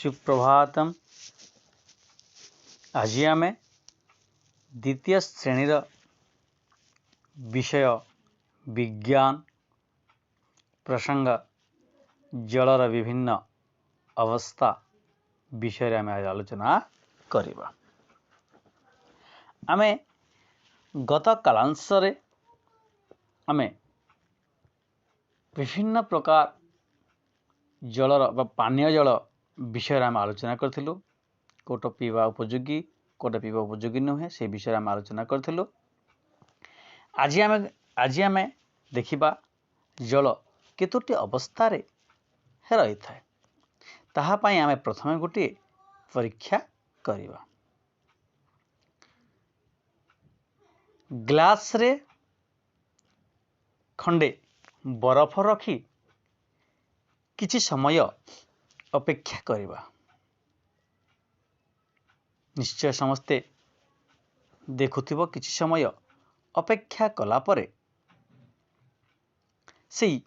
सुप्रभातम। आज आम द्वितीय श्रेणीर विषय विज्ञान प्रसंग जलर विभिन्न अवस्था विषय आम आज आलोचना करिबा। आमे गत कालांशरे आमे विभिन्न प्रकार जलर पानीय जल विषय आम आलोचना करूँ। कोट पीवा उपयोगी कोट पीवा उपयोगी नुहे से विषय आम आलोचना करूँ। आज आम देखा जल केतोटी अवस्था रही थाए ताहापाई आम प्रथमे गोटे परीक्षा करिबा। ग्लास रे खंडे बरफ रखी किछि समय अपेक्षा करिबा। निश्चय समस्ते देखुथिबो किछि समय अपेक्षा कला परे सेई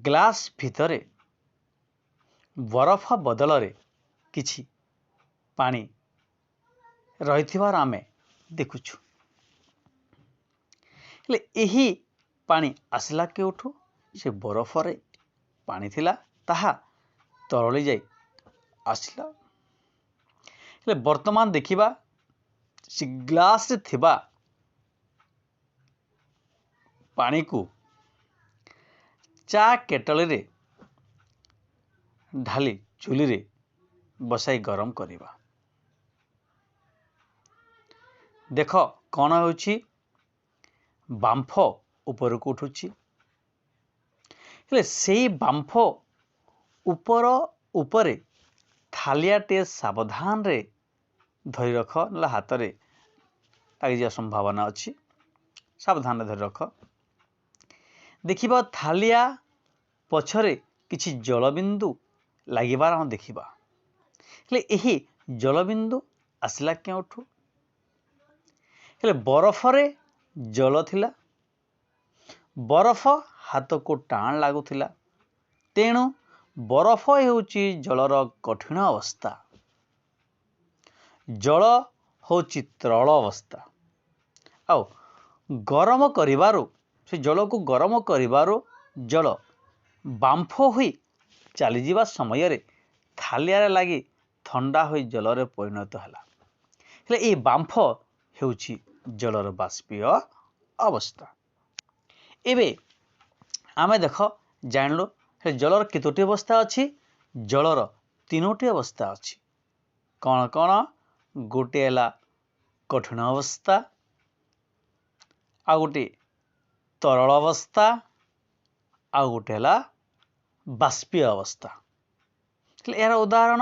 ग्लास भितरे बरफ बदल रे किछि पानी रहिथिबार आमे देखुछु। हेले एही पानी आसला केउठु? से बरफ रे पानी थिला ताहा तरली जाई आसला। हेले वर्तमान देखिबा से ग्लास रे थिबा पानी को चा केटली रे ढाली चुली रे बसाई गरम करिबा। देख कौन होउछि बांफ ऊपर को उठुछि। हेले सेई बांफ ऊपर थालियाटे सावधान रे धरी रख ना हाथ रे लगी संभावना अच्छी। सावधान धरी रख। देखिबा थालिया पछरे किछि जलबिंदु लागिबार हम देखिबा। हेले एही जलबिंदु आसला केउठु? हेले बरफ रे जल थिला। बरफ हाथ को टाण लागुथिला। तेणु बरफ हेउची जलर कठिन अवस्था। जल होची तरल अवस्था। आउ गरम करिबारो से जल को गरम करिबारो जल बांफ होई चली जीवा समय रे थालिया लागी ठंडा होई जल रे परिणत हला। हेले ए बांफ हेउची जलर बाष्पीय अवस्था। एबे आमे देख जानलो जलर केतोटी अवस्था अच्छी? जलर तीनोटी अवस्था अच्छी। कौन कौन? गोटे हला कठिन अवस्था, आ गोटे तरल अवस्था, आ गोटे हला बाष्पीय अवस्था। यार उदाहरण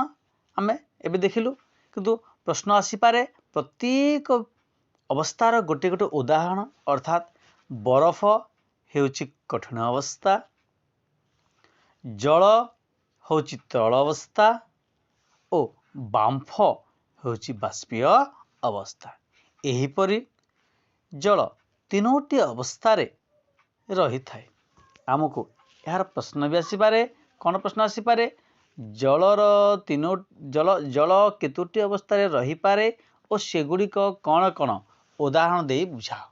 आमे एबे देखिलु, किंतु प्रश्न आसी पारे प्रत्येक अवस्थार गोटे गोटे उदाहरण। अर्थात बरफ हेउची कठिन अवस्था, जल होची तरल अवस्था ओ बांफ होची बाष्पीय अवस्था। एहीपरि जल तीनोटी अवस्था रही थाए। आमको यार प्रश्न भी आसीपारे। कौन प्रश्न आसीपारे? जलर जल केतोटी अवस्था रही पारे और सेगुड़िक कौन कौन उदाहरण दे बुझाओ।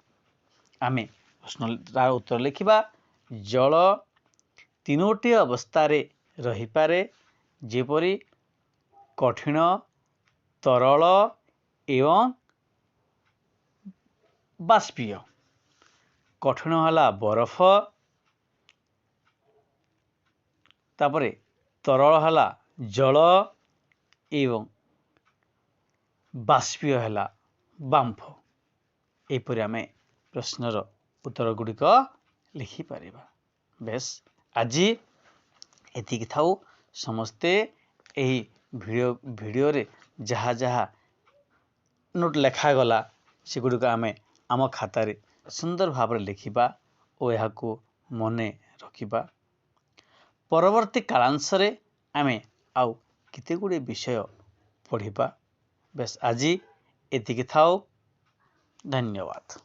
आमे प्रश्न उत्तर लिखिबा। जल तीनोटी अवस्था रही पारे, जेपरी कठिन, तरल एवं बाष्पीय। कठिन हला बरफ, तापरे तरल हला जल एवं बाष्पीय हला बांफ। एपरि आमे प्रश्नर उत्तर गुड़िक लिखि परिबा। बेस आज एतिकी थाउ। समस्ते एही वीडियो रे जहा जहा नोट लेखा गला सेगुड़िक आमे आम खातार सुंदर भाव लिखिबा और यहाको मने रखिबा। परवर्ती कालांशरे आमे आउ केते गुड़े विषय पढ़िबा। बेस आज एतिकी थाउ। धन्यवाद।